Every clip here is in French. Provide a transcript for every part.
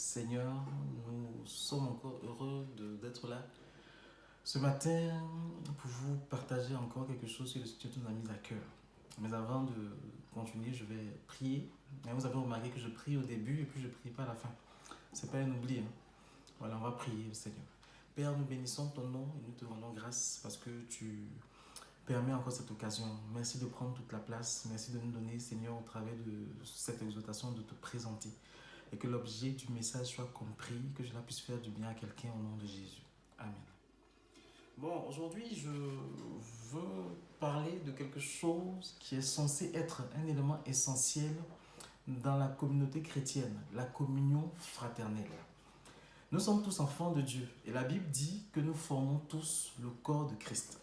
Seigneur, nous sommes encore heureux d'être là ce matin pour vous partager encore quelque chose que le Seigneur nous a mis à cœur. Mais avant de continuer, je vais prier. Vous avez remarqué que je prie au début et puis je ne prie pas à la fin. Ce n'est pas un oubli. Voilà, on va prier au Seigneur. Père, nous bénissons ton nom et nous te rendons grâce parce que tu permets encore cette occasion. Merci de prendre toute la place. Merci de nous donner, Seigneur, au travers de cette exhortation, de te présenter. Et que l'objet du message soit compris, que cela puisse faire du bien à quelqu'un au nom de Jésus. Amen. Bon, aujourd'hui, je veux parler de quelque chose qui est censé être un élément essentiel dans la communauté chrétienne, la communion fraternelle. Nous sommes tous enfants de Dieu et la Bible dit que nous formons tous le corps de Christ.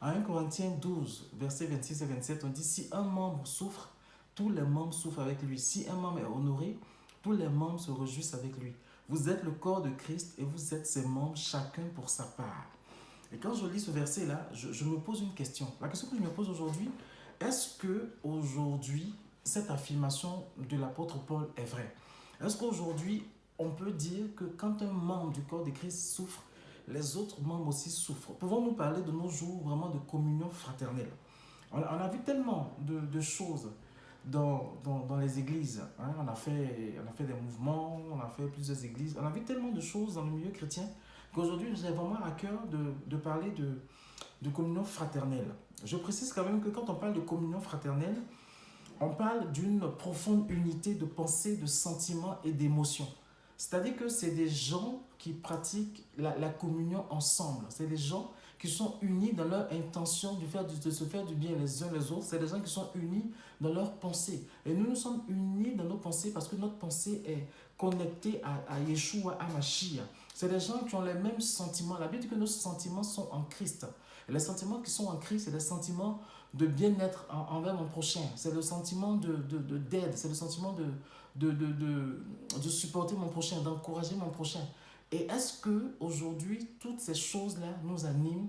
En 1 Corinthiens 12, versets 26 et 27, on dit « Si un membre souffre, tous les membres souffrent avec lui. Si un membre est honoré, tous les membres se réjouissent avec lui. Vous êtes le corps de Christ et vous êtes ses membres, chacun pour sa part. » Et quand je lis ce verset-là, je me pose une question. La question que je me pose aujourd'hui, est-ce que aujourd'hui cette affirmation de l'apôtre Paul est vraie? Est-ce qu'aujourd'hui, on peut dire que quand un membre du corps de Christ souffre, les autres membres aussi souffrent? Pouvons-nous parler de nos jours vraiment de communion fraternelle? On a vu tellement de choses dans les églises. On a fait des mouvements, on a fait plusieurs églises. On a vu tellement de choses dans le milieu chrétien qu'aujourd'hui, j'ai vraiment à cœur de parler de communion fraternelle. Je précise quand même que quand on parle de communion fraternelle, on parle d'une profonde unité de pensée, de sentiments et d'émotions. C'est-à-dire que c'est des gens qui pratiquent la communion ensemble. C'est des gens qui sont unis dans leur intention de se faire du bien les uns les autres. C'est des gens qui sont unis dans leurs pensées. Et nous sommes unis dans nos pensées parce que notre pensée est connectée à Yeshua, à Mashiach. C'est des gens qui ont les mêmes sentiments. La Bible dit que nos sentiments sont en Christ. Et les sentiments qui sont en Christ, c'est des sentiments de bien-être envers mon prochain. C'est le sentiment d'aide. C'est le sentiment de supporter mon prochain, d'encourager mon prochain. Et est-ce qu'aujourd'hui, toutes ces choses-là nous animent,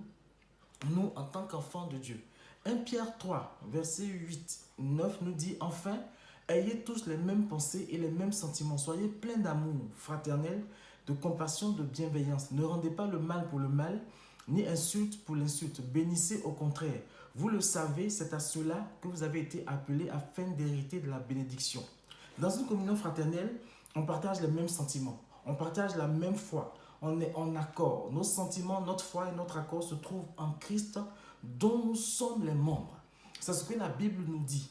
nous, en tant qu'enfants de Dieu? 1 Pierre 3, verset 8, 9 nous dit « Enfin, ayez tous les mêmes pensées et les mêmes sentiments. Soyez pleins d'amour fraternel, de compassion, de bienveillance. Ne rendez pas le mal pour le mal, ni insulte pour l'insulte. Bénissez au contraire. Vous le savez, c'est à cela que vous avez été appelés afin d'hériter de la bénédiction. » Dans une communion fraternelle, on partage les mêmes sentiments. On partage la même foi. On est en accord. Nos sentiments, notre foi et notre accord se trouvent en Christ dont nous sommes les membres. C'est ce que la Bible nous dit.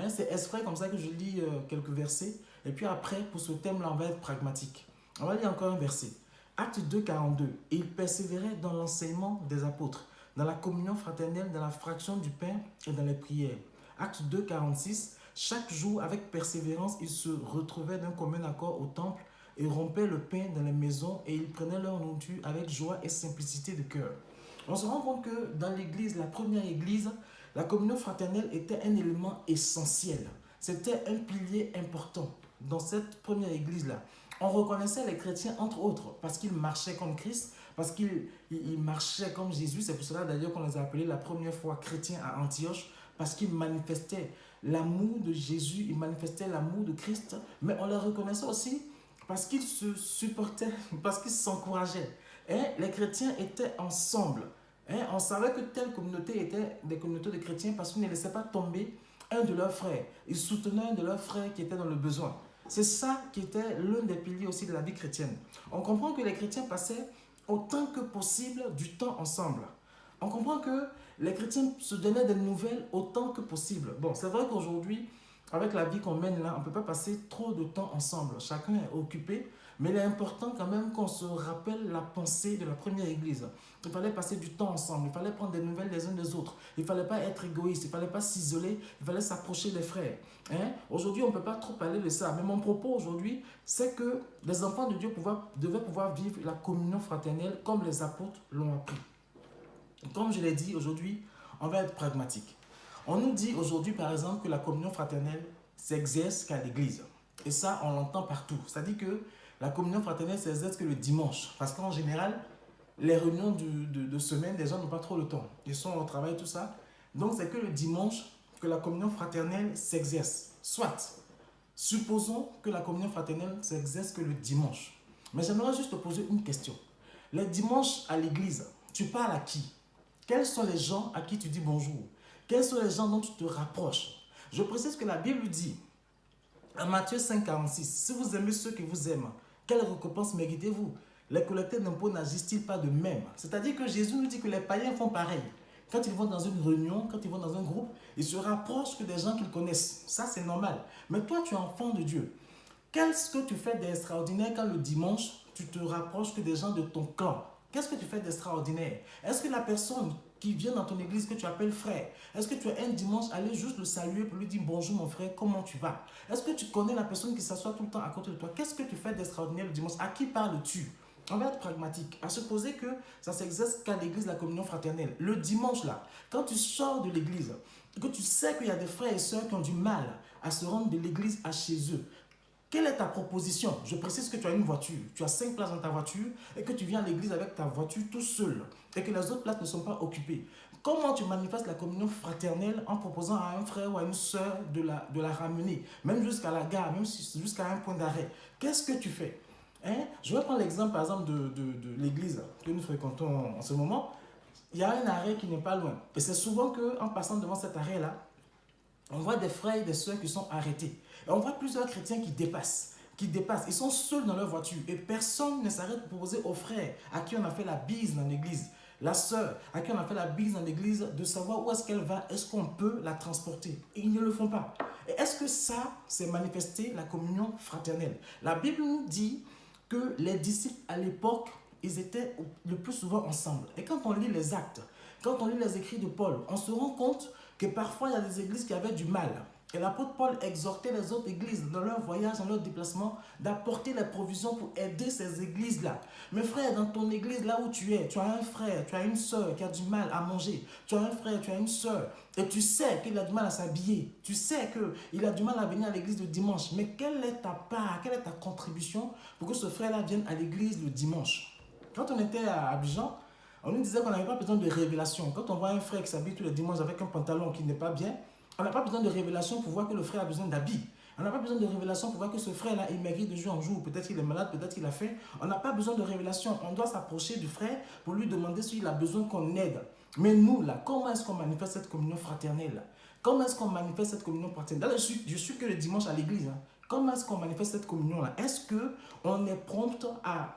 C'est exprès comme ça que je lis quelques versets. Et puis après, pour ce thème-là, on va être pragmatique. On va lire encore un verset. Acte 2, 42. « Et il persévérait dans l'enseignement des apôtres, dans la communion fraternelle, dans la fraction du pain et dans les prières. » Acte 2, 46. « Chaque jour, avec persévérance, ils se retrouvaient d'un commun accord au temple et rompaient le pain dans les maisons et ils prenaient leur nourriture avec joie et simplicité de cœur. » On se rend compte que dans l'église, la première église, la communion fraternelle était un élément essentiel. C'était un pilier important dans cette première église-là. On reconnaissait les chrétiens entre autres parce qu'ils marchaient comme Christ, parce qu'ils marchaient comme Jésus. C'est pour cela d'ailleurs qu'on les a appelés la première fois chrétiens à Antioche, parce qu'ils manifestaient l'amour de Jésus, ils manifestaient l'amour de Christ, mais on les reconnaissait aussi parce qu'ils se supportaient, parce qu'ils s'encourageaient. Et les chrétiens étaient ensemble. On savait que telle communauté était des communautés de chrétiens parce qu'ils ne laissaient pas tomber un de leurs frères. Ils soutenaient un de leurs frères qui était dans le besoin. C'est ça qui était l'un des piliers aussi de la vie chrétienne. On comprend que les chrétiens passaient autant que possible du temps ensemble. On comprend que les chrétiens se donnaient des nouvelles autant que possible. Bon, c'est vrai qu'aujourd'hui, avec la vie qu'on mène là, on ne peut pas passer trop de temps ensemble. Chacun est occupé, mais il est important quand même qu'on se rappelle la pensée de la première église. Il fallait passer du temps ensemble, il fallait prendre des nouvelles les uns des autres. Il ne fallait pas être égoïste, il ne fallait pas s'isoler, il fallait s'approcher des frères. Aujourd'hui, on ne peut pas trop parler de ça, mais mon propos aujourd'hui, c'est que les enfants de Dieu devaient pouvoir vivre la communion fraternelle comme les apôtres l'ont appris. Comme je l'ai dit, aujourd'hui, on va être pragmatique. On nous dit aujourd'hui, par exemple, que la communion fraternelle s'exerce qu'à l'église. Et ça, on l'entend partout. C'est-à-dire que la communion fraternelle s'exerce que le dimanche. Parce qu'en général, les réunions de semaine, les gens n'ont pas trop le temps. Ils sont au travail, tout ça. Donc, c'est que le dimanche que la communion fraternelle s'exerce. Soit Supposons que la communion fraternelle s'exerce que le dimanche. Mais j'aimerais juste te poser une question. Les dimanches à l'église, tu parles à qui? Quels sont les gens à qui tu dis bonjour? Quels sont les gens dont tu te rapproches? Je précise que la Bible dit, en Matthieu 5, 46, si vous aimez ceux qui vous aiment, quelle récompense méritez-vous? Les collecteurs d'impôts n'agissent-ils pas de même? C'est-à-dire que Jésus nous dit que les païens font pareil. Quand ils vont dans une réunion, quand ils vont dans un groupe, ils se rapprochent que des gens qu'ils connaissent. Ça, c'est normal. Mais toi, tu es enfant de Dieu. Qu'est-ce que tu fais d'extraordinaire quand le dimanche, tu te rapproches que des gens de ton clan? Qu'est-ce que tu fais d'extraordinaire? Est-ce que la personne qui vient dans ton église que tu appelles frère, est-ce que tu es un dimanche aller juste le saluer pour lui dire bonjour mon frère, comment tu vas? Est-ce que tu connais la personne qui s'assoit tout le temps à côté de toi? Qu'est-ce que tu fais d'extraordinaire le dimanche? À qui parles-tu? On va être pragmatique, à supposer que ça s'exerce qu'à l'église, la communion fraternelle. Le dimanche là, quand tu sors de l'église, que tu sais qu'il y a des frères et sœurs qui ont du mal à se rendre de l'église à chez eux, quelle est ta proposition? Je précise que tu as une voiture, tu as 5 places dans ta voiture et que tu viens à l'église avec ta voiture tout seul et que les autres places ne sont pas occupées. Comment tu manifestes la communion fraternelle en proposant à un frère ou à une sœur de la ramener, même jusqu'à la gare, même jusqu'à un point d'arrêt? Qu'est-ce que tu fais? Je vais prendre l'exemple par exemple de l'église que nous fréquentons en ce moment. Il y a un arrêt qui n'est pas loin. Et c'est souvent qu'en passant devant cet arrêt-là, on voit des frères et des sœurs qui sont arrêtés. Et on voit plusieurs chrétiens qui dépassent. Ils sont seuls dans leur voiture. Et personne ne s'arrête pour proposer aux frères à qui on a fait la bise dans l'église, la sœur à qui on a fait la bise dans l'église, de savoir où est-ce qu'elle va, est-ce qu'on peut la transporter. Et ils ne le font pas. Et est-ce que ça, c'est manifester la communion fraternelle? La Bible nous dit que les disciples à l'époque, ils étaient le plus souvent ensemble. Et quand on lit les actes, quand on lit les écrits de Paul, on se rend compte que parfois il y a des églises qui avaient du mal. Et l'apôtre Paul exhortait les autres églises dans leur voyage, dans leur déplacement, d'apporter les provisions pour aider ces églises-là. Mes frères, dans ton église, là où tu es, tu as un frère, tu as une soeur qui a du mal à manger. Tu as un frère, tu as une soeur. Et tu sais qu'il a du mal à s'habiller. Tu sais qu'il a du mal à venir à l'église le dimanche. Mais quelle est ta part, quelle est ta contribution pour que ce frère-là vienne à l'église le dimanche? Quand on était à Abidjan, on nous disait qu'on n'avait pas besoin de révélation. Quand on voit un frère qui s'habille tous les dimanches avec un pantalon qui n'est pas bien, on n'a pas besoin de révélation pour voir que le frère a besoin d'habits. On n'a pas besoin de révélation pour voir que ce frère-là, il mérite de jour en jour. Peut-être qu'il est malade, peut-être qu'il a faim. On n'a pas besoin de révélation. On doit s'approcher du frère pour lui demander s'il a besoin qu'on aide. Mais nous, là, comment est-ce qu'on manifeste cette communion fraternelle? Comment est-ce qu'on manifeste cette communion fraternelle? Là, je suis que le dimanche à l'église. Comment est-ce qu'on manifeste cette communion-là? Est-ce qu'on est prompt à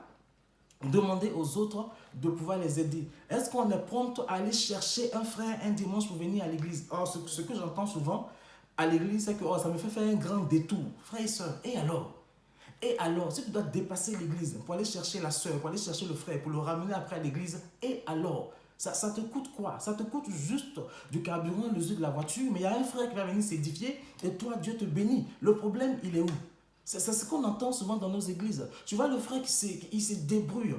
demander aux autres de pouvoir les aider? Est-ce qu'on est prompt à aller chercher un frère un dimanche pour venir à l'église? Or, ce que j'entends souvent à l'église, c'est que ça me fait faire un grand détour. Frère et soeur, et alors? Et alors, si tu dois dépasser l'église pour aller chercher la soeur, pour aller chercher le frère, pour le ramener après à l'église, et alors? Ça te coûte quoi? Ça te coûte juste du carburant, le jus de la voiture, mais il y a un frère qui va venir s'édifier et toi, Dieu te bénit. Le problème, il est où? C'est ce qu'on entend souvent dans nos églises. Tu vois le frère il se débrouille.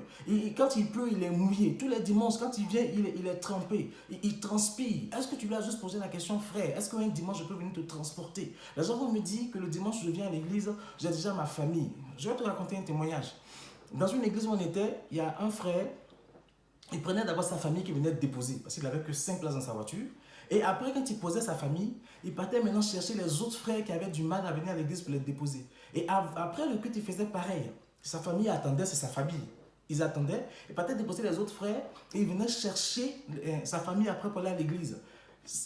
Quand il pleut, il est mouillé. Tous les dimanches, quand il vient, il est trempé. Il transpire. Est-ce que tu lui as juste posé la question, frère, est-ce qu'un dimanche, je peux venir te transporter? Les gens vont me dire que le dimanche, je viens à l'église, j'ai déjà ma famille. Je vais te raconter un témoignage. Dans une église où on était, il y a un frère, il prenait d'abord sa famille qui venait de déposer, parce qu'il n'avait que 5 places dans sa voiture. Et après, quand il posait sa famille, il partait maintenant chercher les autres frères qui avaient du mal à venir à l'église pour les déposer. Et après le culte, il faisait pareil. Sa famille attendait, c'est sa famille. Ils attendaient, il partait déposer les autres frères et il venait chercher sa famille après pour aller à l'église.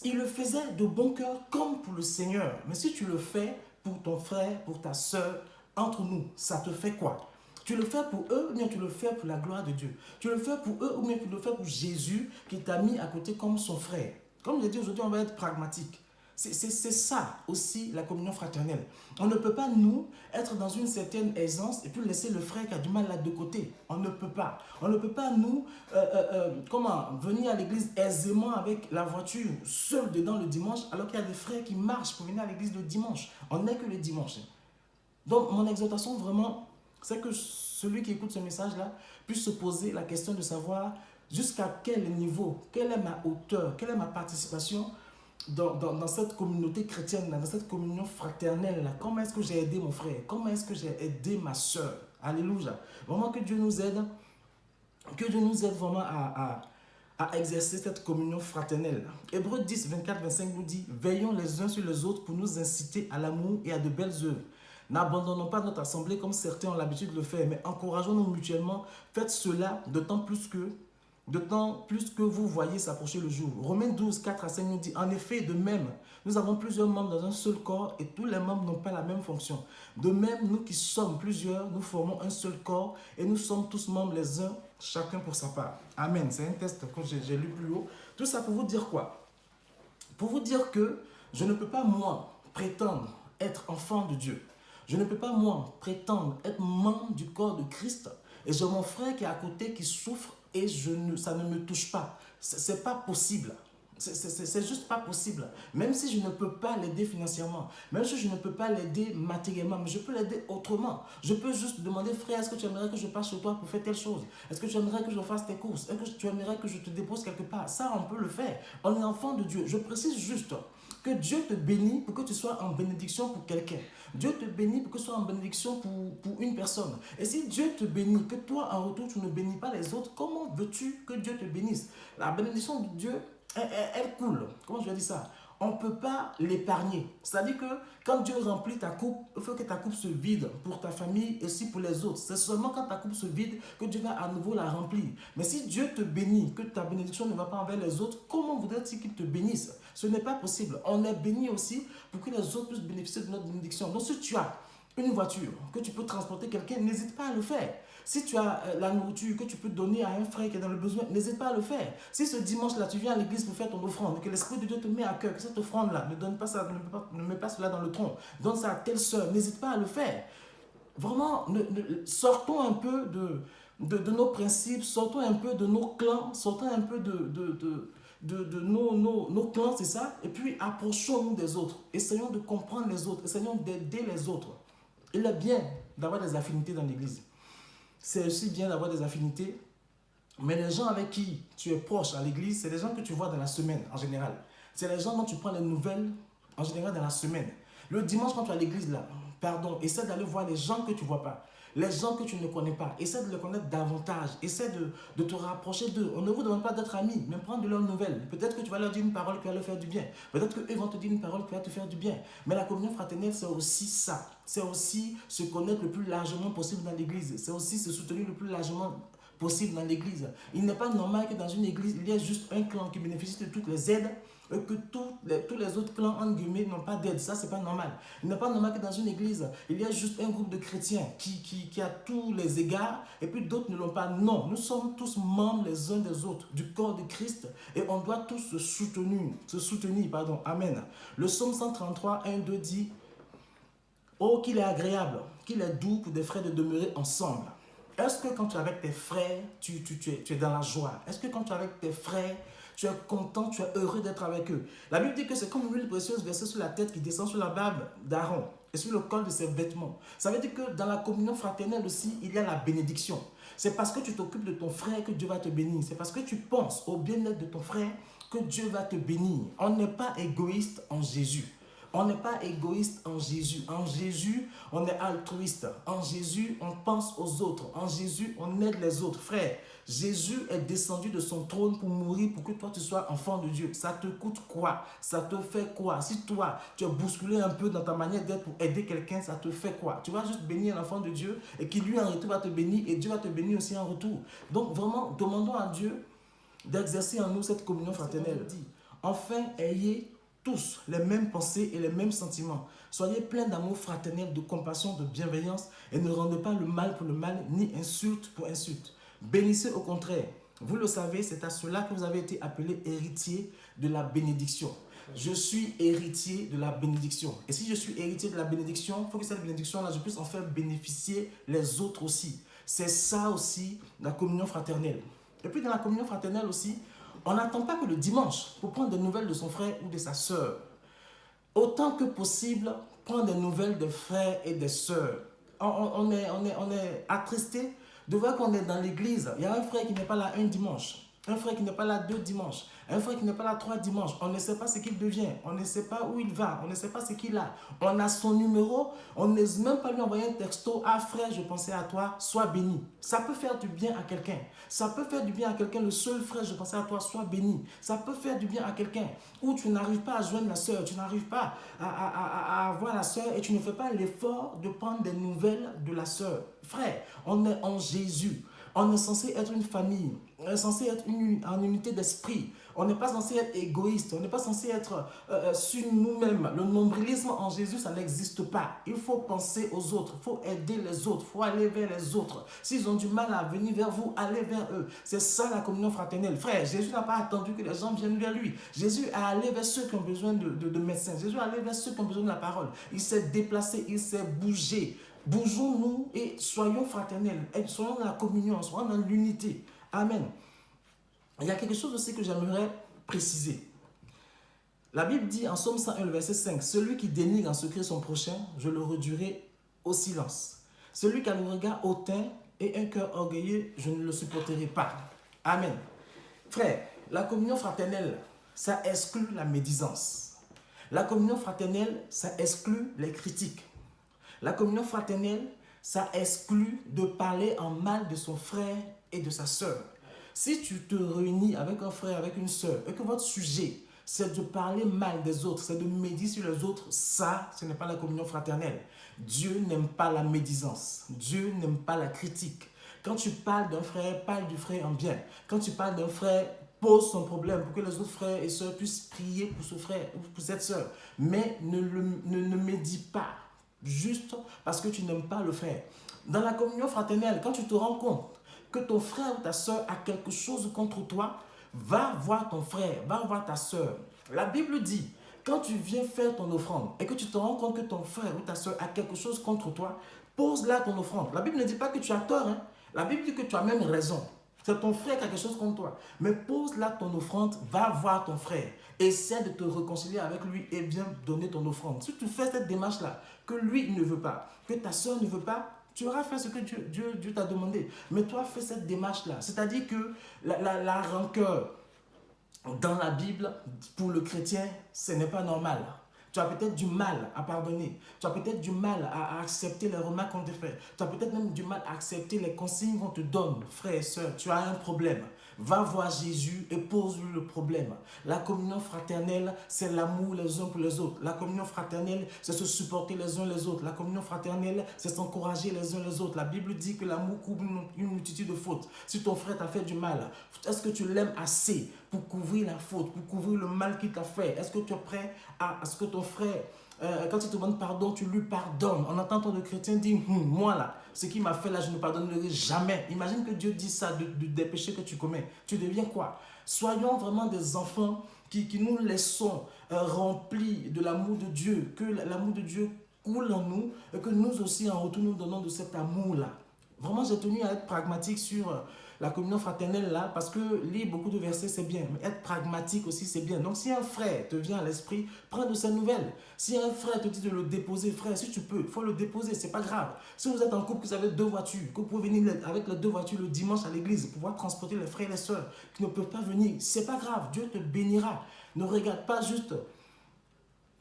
Il le faisait de bon cœur comme pour le Seigneur. Mais si tu le fais pour ton frère, pour ta soeur, entre nous, ça te fait quoi? Tu le fais pour eux ou bien tu le fais pour la gloire de Dieu? Tu le fais pour eux ou bien tu le fais pour Jésus qui t'a mis à côté comme son frère? Comme je dis aujourd'hui, on va être pragmatique. C'est ça aussi la communion fraternelle. On ne peut pas, nous, être dans une certaine aisance et puis laisser le frère qui a du mal là de côté. On ne peut pas. On ne peut pas, nous, venir à l'église aisément avec la voiture, seul dedans le dimanche, alors qu'il y a des frères qui marchent pour venir à l'église le dimanche. On n'est que le dimanche. Donc, mon exhortation, vraiment, c'est que celui qui écoute ce message-là puisse se poser la question de savoir jusqu'à quel niveau, quelle est ma hauteur, quelle est ma participation dans cette communauté chrétienne, dans cette communion fraternelle là. Comment est-ce que j'ai aidé mon frère? Comment est-ce que j'ai aidé ma soeur? Alléluia. Vraiment que Dieu nous aide. Que Dieu nous aide vraiment à exercer cette communion fraternelle. Hébreux 10, 24, 25 nous dit: veillons les uns sur les autres pour nous inciter à l'amour et à de belles œuvres. N'abandonnons pas notre assemblée comme certains ont l'habitude de le faire, mais encourageons-nous mutuellement. Faites cela d'autant plus que vous voyez s'approcher le jour. Romains 12, 4 à 5 nous dit, en effet, de même, nous avons plusieurs membres dans un seul corps et tous les membres n'ont pas la même fonction. De même, nous qui sommes plusieurs, nous formons un seul corps et nous sommes tous membres les uns, chacun pour sa part. Amen. C'est un texte que j'ai lu plus haut. Tout ça pour vous dire quoi? Pour vous dire que je ne peux pas, moi, prétendre être enfant de Dieu. Je ne peux pas, moi, prétendre être membre du corps de Christ. Et j'ai mon frère qui est à côté qui souffre et ça ne me touche pas. C'est pas possible. C'est juste pas possible. Même si je ne peux pas l'aider financièrement, même si je ne peux pas l'aider matériellement, mais je peux l'aider autrement. Je peux juste demander, frère, est-ce que tu aimerais que je passe chez toi pour faire telle chose? Est-ce que tu aimerais que je fasse tes courses? Est-ce que tu aimerais que je te dépose quelque part? Ça, on peut le faire. On est enfant de Dieu. Je précise juste que Dieu te bénit pour que tu sois en bénédiction pour quelqu'un. Dieu te bénit pour que tu sois en bénédiction pour une personne. Et si Dieu te bénit, que toi en retour tu ne bénis pas les autres, comment veux-tu que Dieu te bénisse? La bénédiction de Dieu, elle coule. Comment je vais dire ça? On ne peut pas l'épargner. C'est-à-dire que quand Dieu remplit ta coupe, il faut que ta coupe se vide pour ta famille et aussi pour les autres. C'est seulement quand ta coupe se vide que Dieu va à nouveau la remplir. Mais si Dieu te bénit, que ta bénédiction ne va pas envers les autres, comment voudrait-il qu'il te bénisse? Ce n'est pas possible. On est béni aussi pour que les autres puissent bénéficier de notre bénédiction. Donc si tu as une voiture, que tu peux transporter quelqu'un, n'hésite pas à le faire. Si tu as la nourriture que tu peux donner à un frère qui est dans le besoin, n'hésite pas à le faire. Si ce dimanche-là, tu viens à l'église pour faire ton offrande, que l'Esprit de Dieu te met à cœur, que cette offrande-là, ne donne pas ça, ne mets pas cela dans le tronc, donne ça à telle soeur, n'hésite pas à le faire. Vraiment, sortons un peu de nos principes, sortons un peu de nos clans, sortons un peu de nos clans, c'est ça, et puis approchons-nous des autres. Essayons de comprendre les autres, essayons d'aider les autres. Il est bien d'avoir des affinités dans l'église. C'est aussi bien d'avoir des affinités, mais les gens avec qui tu es proche à l'église, c'est les gens que tu vois dans la semaine en général. C'est les gens dont tu prends les nouvelles en général dans la semaine. Le dimanche quand tu es à l'église là, essaie d'aller voir les gens que tu ne vois pas. Les gens que tu ne connais pas, essaie de les connaître davantage, essaie de te rapprocher d'eux. On ne vous demande pas d'être amis, mais prendre de leurs nouvelles. Peut-être que tu vas leur dire une parole qui va leur faire du bien. Peut-être qu'eux vont te dire une parole qui va te faire du bien. Mais la communion fraternelle, c'est aussi ça. C'est aussi se connaître le plus largement possible dans l'église. C'est aussi se soutenir le plus largement possible dans l'église. Il n'est pas normal que dans une église, il y ait juste un clan qui bénéficie de toutes les aides et que tous les autres clans, en guillemets, n'ont pas d'aide. Ça, c'est pas normal. Il n'est pas normal que dans une église, il y ait juste un groupe de chrétiens qui a tous les égards et puis d'autres ne l'ont pas. Non, nous sommes tous membres les uns des autres du corps de Christ et on doit tous se soutenir. Amen. Le psaume 133, 1, 2 dit: oh, qu'il est agréable, qu'il est doux pour des frères de demeurer ensemble. Est-ce que quand tu es avec tes frères, tu es dans la joie? Est-ce que quand tu es avec tes frères, tu es content, tu es heureux d'être avec eux? La Bible dit que c'est comme une huile précieuse versée sur la tête qui descend sur la barbe d'Aaron et sur le col de ses vêtements. Ça veut dire que dans la communion fraternelle aussi, il y a la bénédiction. C'est parce que tu t'occupes de ton frère que Dieu va te bénir. C'est parce que tu penses au bien-être de ton frère que Dieu va te bénir. On n'est pas égoïste en Jésus. On n'est pas égoïste en Jésus. En Jésus, on est altruiste. En Jésus, on pense aux autres. En Jésus, on aide les autres. Frère, Jésus est descendu de son trône pour mourir pour que toi, tu sois enfant de Dieu. Ça te coûte quoi? Ça te fait quoi? Si toi, tu es bousculé un peu dans ta manière d'être pour aider quelqu'un, ça te fait quoi? Tu vas juste bénir l'enfant de Dieu et qui lui en retour va te bénir et Dieu va te bénir aussi en retour. Donc vraiment, demandons à Dieu d'exercer en nous cette communion fraternelle. Enfin, ayez tous les mêmes pensées et les mêmes sentiments. Soyez pleins d'amour fraternel, de compassion, de bienveillance et ne rendez pas le mal pour le mal, ni insulte pour insulte. Bénissez au contraire. Vous le savez, c'est à cela que vous avez été appelés héritiers de la bénédiction. Je suis héritier de la bénédiction. Et si je suis héritier de la bénédiction, il faut que cette bénédiction-là, je puisse en faire bénéficier les autres aussi. C'est ça aussi, la communion fraternelle. Et puis dans la communion fraternelle aussi, on n'attend pas que le dimanche pour prendre des nouvelles de son frère ou de sa sœur. Autant que possible, prendre des nouvelles des frères et des sœurs. On est attristé de voir qu'on est dans l'église. Il y a un frère qui n'est pas là un dimanche. Un frère qui n'est pas là 2 dimanches. Un frère qui n'est pas là 3 dimanches. On ne sait pas ce qu'il devient. On ne sait pas où il va. On ne sait pas ce qu'il a. On a son numéro. On n'ose même pas lui envoyer un texto. Ah frère, je pensais à toi. Sois béni. Ça peut faire du bien à quelqu'un. Ça peut faire du bien à quelqu'un. Le seul frère, je pensais à toi. Sois béni. Ça peut faire du bien à quelqu'un. Où tu n'arrives pas à joindre la soeur. Tu n'arrives pas à voir la soeur. Et tu ne fais pas l'effort de prendre des nouvelles de la soeur. Frère, on est en Jésus. On est censé être une famille, on est censé être en unité d'esprit. On n'est pas censé être égoïste, on n'est pas censé être sur nous-mêmes. Le nombrilisme en Jésus, ça n'existe pas. Il faut penser aux autres, il faut aider les autres, il faut aller vers les autres. S'ils ont du mal à venir vers vous, allez vers eux. C'est ça la communion fraternelle. Frère, Jésus n'a pas attendu que les gens viennent vers lui. Jésus est allé vers ceux qui ont besoin de médecins. Jésus est allé vers ceux qui ont besoin de la parole. Il s'est déplacé, il s'est bougé. Bougeons-nous et soyons fraternels, soyons dans la communion, soyons dans l'unité. Amen. Il y a quelque chose aussi que j'aimerais préciser. La Bible dit en Psaume 101, verset 5, « Celui qui dénigre en secret son prochain, je le réduirai au silence. Celui qui a le regard hautain et un cœur orgueilleux, je ne le supporterai pas. » Amen. Frère, la communion fraternelle, ça exclut la médisance. La communion fraternelle, ça exclut les critiques. La communion fraternelle, ça exclut de parler en mal de son frère et de sa sœur. Si tu te réunis avec un frère, avec une sœur, et que votre sujet, c'est de parler mal des autres, c'est de médire sur les autres, ça, ce n'est pas la communion fraternelle. Dieu n'aime pas la médisance. Dieu n'aime pas la critique. Quand tu parles d'un frère, parle du frère en bien. Quand tu parles d'un frère, pose son problème pour que les autres frères et sœurs puissent prier pour ce frère ou pour cette sœur. Mais ne médis pas. Juste parce que tu n'aimes pas le frère. Dans la communion fraternelle, quand tu te rends compte que ton frère ou ta soeur a quelque chose contre toi, va voir ton frère, va voir ta soeur. La Bible dit, quand tu viens faire ton offrande et que tu te rends compte que ton frère ou ta soeur a quelque chose contre toi, pose là ton offrande. La Bible ne dit pas que tu as tort, hein? La Bible dit que tu as même raison. C'est ton frère qui a quelque chose contre toi. Mais pose là ton offrande, va voir ton frère. Essaie de te réconcilier avec lui et viens donner ton offrande. Si tu fais cette démarche-là, que lui ne veut pas, que ta soeur ne veut pas, tu auras fait ce que Dieu t'a demandé. Mais toi, fais cette démarche-là. C'est-à-dire que la rancœur dans la Bible, pour le chrétien, ce n'est pas normal. Tu as peut-être du mal à pardonner. Tu as peut-être du mal à accepter les remarques qu'on te fait. Tu as peut-être même du mal à accepter les consignes qu'on te donne. Frère et soeur, tu as un problème. Va voir Jésus et pose-lui le problème. La communion fraternelle, c'est l'amour les uns pour les autres. La communion fraternelle, c'est se supporter les uns les autres. La communion fraternelle, c'est s'encourager les uns les autres. La Bible dit que l'amour couvre une multitude de fautes. Si ton frère t'a fait du mal, est-ce que tu l'aimes assez pour couvrir la faute, pour couvrir le mal qu'il t'a fait? Est-ce que tu es prêt à ce que ton frère, quand il te demande pardon, tu lui pardonnes? En entendant le chrétien dire, moi là, ce qu'il m'a fait là, je ne pardonnerai jamais. Imagine que Dieu dit ça des péchés que tu commets. Tu deviens quoi? Soyons vraiment des enfants qui nous laissons remplis de l'amour de Dieu, que l'amour de Dieu coule en nous et que nous aussi en retour nous donnons de cet amour-là. Vraiment, j'ai tenu à être pragmatique sur la communion fraternelle là, parce que lire beaucoup de versets c'est bien, mais être pragmatique aussi c'est bien. Donc si un frère te vient à l'esprit, prends de ses nouvelles. Si un frère te dit de le déposer, frère, si tu peux, il faut le déposer, c'est pas grave. Si vous êtes en couple, que vous avez 2 voitures, que vous pouvez venir avec les 2 voitures le dimanche à l'église, pouvoir transporter les frères et les sœurs qui ne peuvent pas venir, c'est pas grave, Dieu te bénira. Ne regarde pas juste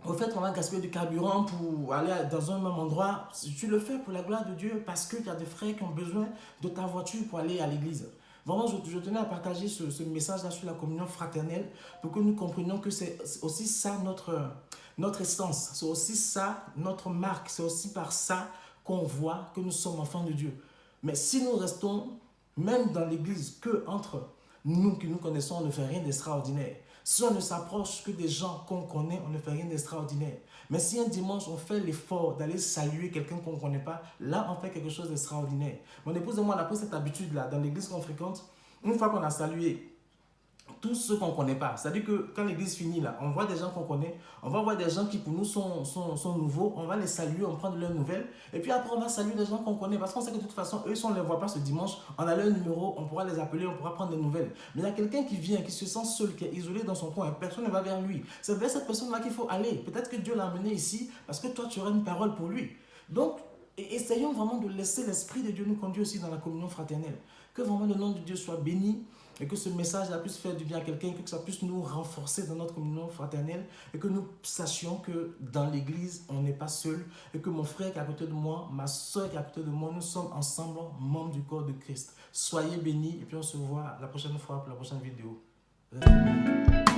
au fait on va gaspiller du carburant pour aller dans un même endroit. Tu le fais pour la gloire de Dieu parce qu'il y a des frères qui ont besoin de ta voiture pour aller à l'église. Vraiment, je tenais à partager ce message-là sur la communion fraternelle pour que nous comprenions que c'est aussi ça notre essence. C'est aussi ça notre marque. C'est aussi par ça qu'on voit que nous sommes enfants de Dieu. Mais si nous restons, même dans l'église, que entre nous qui nous connaissons, on ne fait rien d'extraordinaire. Si on ne s'approche que des gens qu'on connaît, on ne fait rien d'extraordinaire. Mais si un dimanche, on fait l'effort d'aller saluer quelqu'un qu'on ne connaît pas, là, on fait quelque chose d'extraordinaire. Mon épouse et moi, on a pris cette habitude-là dans l'église qu'on fréquente. Une fois qu'on a salué tous ceux qu'on ne connaît pas, c'est-à-dire que quand l'église finit, là, on voit des gens qu'on connaît, on va voir des gens qui pour nous sont nouveaux, on va les saluer, on prend de leurs nouvelles, et puis après on va saluer des gens qu'on connaît, parce qu'on sait que de toute façon, eux, si on ne les voit pas ce dimanche, on a leur numéro, on pourra les appeler, on pourra prendre des nouvelles. Mais il y a quelqu'un qui vient, qui se sent seul, qui est isolé dans son coin, personne ne va vers lui. C'est vers cette personne-là qu'il faut aller. Peut-être que Dieu l'a amené ici, parce que toi, tu auras une parole pour lui. Donc, Et essayons vraiment de laisser l'Esprit de Dieu nous conduire aussi dans la communion fraternelle. Que vraiment le nom de Dieu soit béni et que ce message puisse faire du bien à quelqu'un, que ça puisse nous renforcer dans notre communion fraternelle et que nous sachions que dans l'église, on n'est pas seul et que mon frère qui est à côté de moi, ma soeur qui est à côté de moi, nous sommes ensemble membres du corps de Christ. Soyez bénis et puis on se voit la prochaine fois pour la prochaine vidéo. Restez bénis.